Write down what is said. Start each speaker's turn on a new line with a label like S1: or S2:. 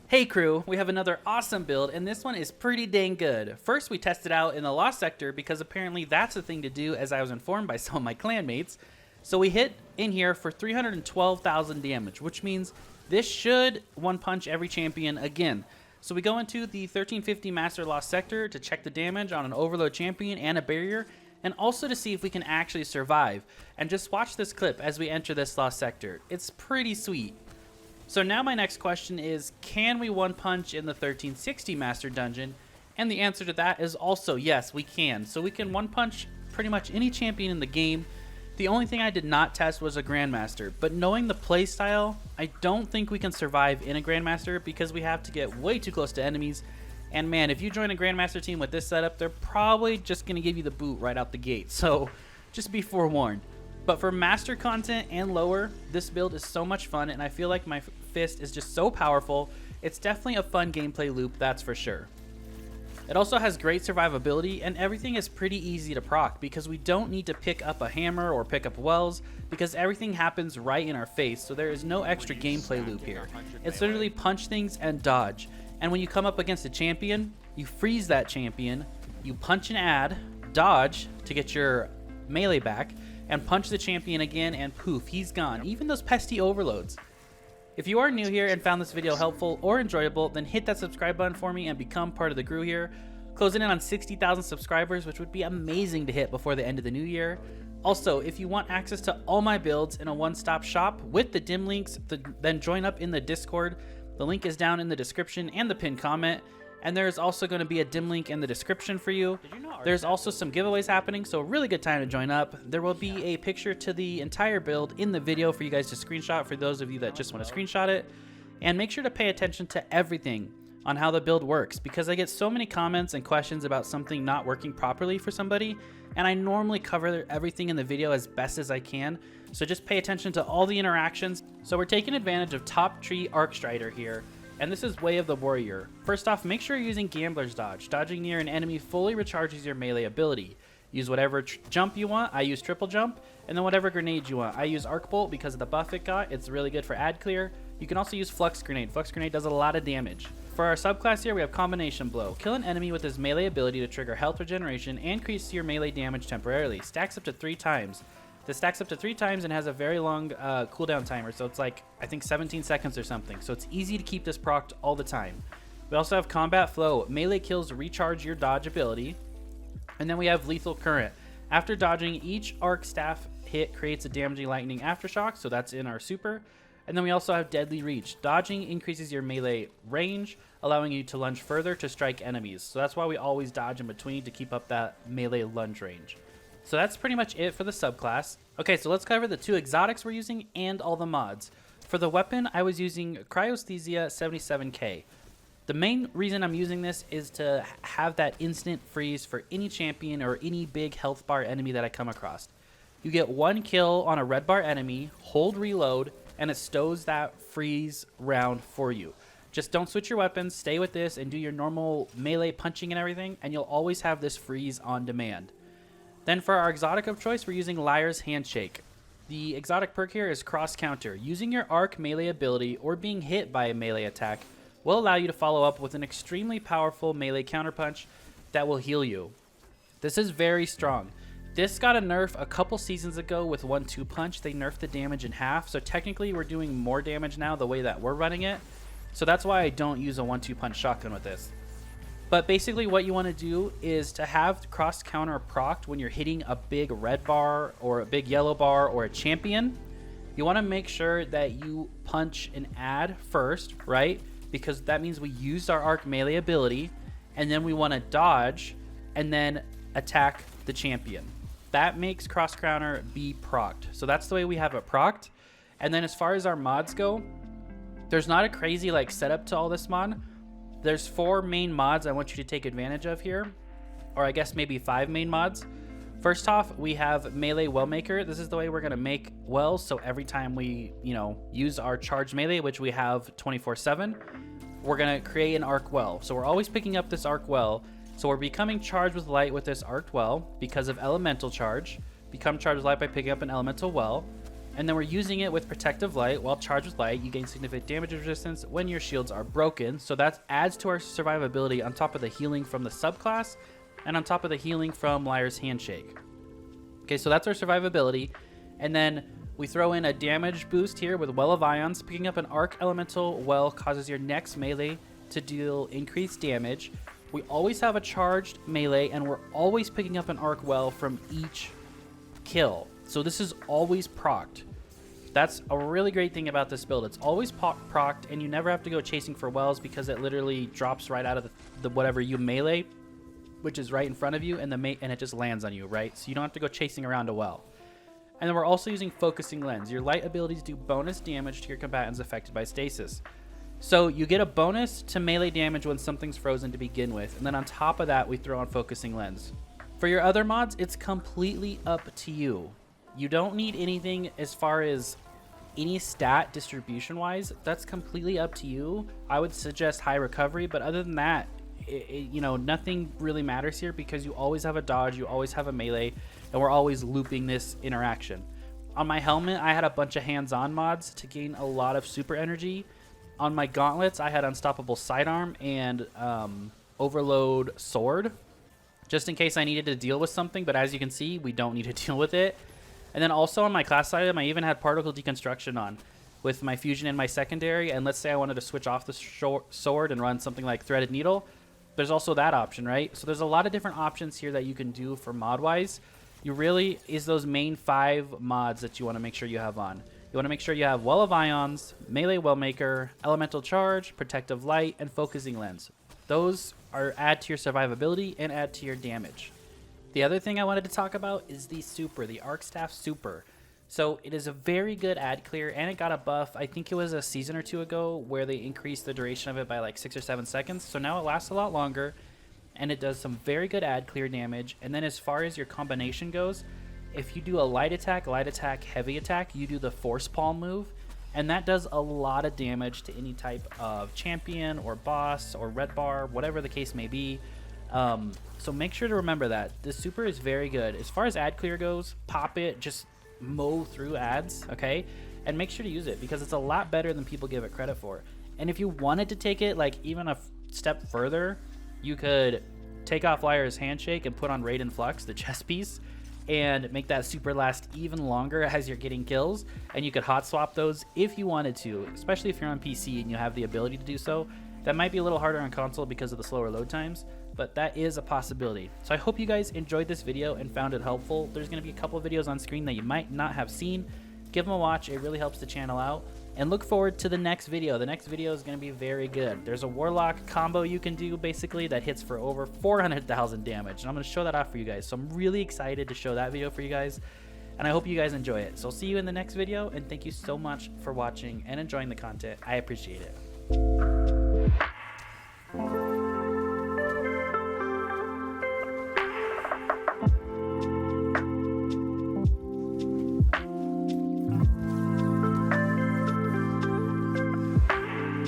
S1: Hey crew, we have another awesome build, and this one is pretty dang good. First, we tested out in the Lost Sector because apparently that's the thing to do, as I was informed by some of my clanmates. So we hit in here for 312,000 damage, which means this should one-punch every champion again. So we go into the 1350 Master Lost Sector to check the damage on an Overload champion and a barrier, and also to see if we can actually survive. And just watch this clip as we enter this Lost Sector. It's pretty sweet. So now my next question is, can we one punch in the 1360 Master Dungeon? And the answer to that is also yes, we can. So we can one punch pretty much any champion in the game. The only thing I did not test was a Grandmaster, but knowing the playstyle, I don't think we can survive in a Grandmaster because we have to get way too close to enemies. And man, if you join a Grandmaster team with this setup, they're probably just going to give you the boot right out the gate. So just be forewarned. But for master content and lower, this build is so much fun, and I feel like my fist is just so powerful. It's definitely a fun gameplay loop, that's for sure. It also has great survivability, and everything is pretty easy to proc because we don't need to pick up a hammer or pick up wells because everything happens right in our face, so there is no extra gameplay loop here. It's literally punch things and dodge. And when you come up against a champion, you freeze that champion, you punch and add, dodge to get your melee back, and punch the champion again, and poof, he's gone. Even those pesky overloads. If you are new here and found this video helpful or enjoyable, then hit that subscribe button for me and become part of the crew here. Closing in on 60,000 subscribers, which would be amazing to hit before the end of the new year. Also, if you want access to all my builds in a one-stop shop with the dim links, then join up in the Discord. The link is down in the description and the pinned comment. And there's also going to be a dim link in the description for you. There's also some giveaways happening, so a really good time to join up. There will be a picture to the entire build in the video for you guys to screenshot for those of you that just want to screenshot it. And make sure to pay attention to everything on how the build works, because I get so many comments and questions about something not working properly for somebody, and I normally cover everything in the video as best as I can. So just pay attention to all the interactions. So we're taking advantage of top Tree Arcstrider here. And this is Way of the Warrior. First off, make sure you're using Gambler's Dodge. Dodging near an enemy fully recharges your melee ability. Use whatever jump you want. I use triple jump. And then whatever grenade you want. I use Arc Bolt because of the buff it got. It's really good for ad clear. You can also use Flux Grenade. Flux Grenade does a lot of damage. For our subclass here, we have Combination Blow. Kill an enemy with his melee ability to trigger health regeneration and increase your melee damage temporarily. Stacks up to 3 times. This stacks up to 3 times and has a very long cooldown timer, so it's like, I think 17 seconds or something, so it's easy to keep this procced all the time. We also have Combat Flow. Melee kills recharge your dodge ability. And then we have Lethal Current. After dodging, each arc staff hit creates a damaging lightning aftershock, so that's in our super. And then we also have Deadly Reach. Dodging increases your melee range, allowing you to lunge further to strike enemies. So that's why we always dodge in between to keep up that melee lunge range. So that's pretty much it for the subclass. Okay, so let's cover the 2 exotics we're using and all the mods. For the weapon, I was using Cryosthesia 77k. The main reason I'm using this is to have that instant freeze for any champion or any big health bar enemy that I come across. You get 1 kill on a red bar enemy, hold reload, and it stows that freeze round for you. Just don't switch your weapons, stay with this, and do your normal melee punching and everything, and you'll always have this freeze on demand. Then for our exotic of choice, we're using Liar's Handshake. The exotic perk here is Cross Counter. Using your arc melee ability or being hit by a melee attack will allow you to follow up with an extremely powerful melee counterpunch that will heal you. This is very strong. This got a nerf a couple seasons ago with 1-2 punch. They nerfed the damage in half, so technically we're doing more damage now the way that we're running it. So that's why I don't use a 1-2 punch shotgun with this. But basically what you want to do is to have cross counter procced when you're hitting a big red bar or a big yellow bar or a champion. You want to make sure that you punch and add first, right? Because that means we used our arc melee ability, and then we want to dodge and then attack the champion. That makes cross counter be procced. So that's the way we have it procced. And then as far as our mods go, there's not a crazy like setup to all this mod. There's 4 main mods I want you to take advantage of here, or I guess maybe 5 main mods. First off, we have Melee Well Maker. This is the way we're gonna make wells, so every time we, use our charged melee, which we have 24/7, we're gonna create an arc well. So we're always picking up this arc well. So we're becoming charged with light with this arc well because of elemental charge. Become charged with light by picking up an elemental well. And then we're using it with Protective Light. While charged with light, you gain significant damage resistance when your shields are broken. So that adds to our survivability on top of the healing from the subclass and on top of the healing from Liar's Handshake. Okay, so that's our survivability. And then we throw in a damage boost here with Well of Ions. Picking up an Arc Elemental Well causes your next melee to deal increased damage. We always have a charged melee, and we're always picking up an Arc Well from each kill. So this is always procced. That's a really great thing about this build. It's always procced, and you never have to go chasing for wells because it literally drops right out of the whatever you melee, which is right in front of you, and it just lands on you, right? So you don't have to go chasing around a well. And then we're also using Focusing Lens. Your light abilities do bonus damage to your combatants affected by stasis. So you get a bonus to melee damage when something's frozen to begin with, and then on top of that, we throw on Focusing Lens. For your other mods, it's completely up to you. You don't need anything as far as any stat distribution-wise. That's completely up to you. I would suggest high recovery, but other than that, you know, nothing really matters here because you always have a dodge, you always have a melee, and we're always looping this interaction. On my helmet, I had a bunch of hands-on mods to gain a lot of super energy. On my gauntlets, I had Unstoppable Sidearm and Overload Sword, just in case I needed to deal with something, but as you can see, we don't need to deal with it. And then also on my class item, I even had Particle Deconstruction on with my fusion and my secondary, and let's say I wanted to switch off the sword and run something like Threaded Needle, there's also that option, right? So there's a lot of different options here that you can do for mod-wise. You really is those main 5 mods that you want to make sure you have on. You want to make sure you have Well of Ions, Melee Wellmaker, Elemental Charge, Protective Light, and Focusing Lens. Those add to your survivability and add to your damage. The other thing I wanted to talk about is the Super, the Arcstaff Super. So it is a very good ad clear, and it got a buff. I think it was a season or 2 ago where they increased the duration of it by like 6 or 7 seconds. So now it lasts a lot longer, and it does some very good ad clear damage. And then as far as your combination goes, if you do a light attack, heavy attack, you do the Force Palm move, and that does a lot of damage to any type of champion or boss or red bar, whatever the case may be. So make sure to remember that. The Super is very good. As far as ad clear goes, pop it, just mow through ads, okay? And make sure to use it because it's a lot better than people give it credit for. And if you wanted to take it like even a step further, you could take off Liar's Handshake and put on Raid and Flux, the chess piece, and make that Super last even longer as you're getting kills. And you could hot swap those if you wanted to, especially if you're on PC and you have the ability to do so. That might be a little harder on console because of the slower load times, but that is a possibility. So I hope you guys enjoyed this video and found it helpful. There's going to be a couple of videos on screen that you might not have seen. Give them a watch. It really helps the channel out. And look forward to the next video. The next video is going to be very good. There's a Warlock combo you can do basically that hits for over 400,000 damage. And I'm going to show that off for you guys. So I'm really excited to show that video for you guys. And I hope you guys enjoy it. So I'll see you in the next video. And thank you so much for watching and enjoying the content. I appreciate it.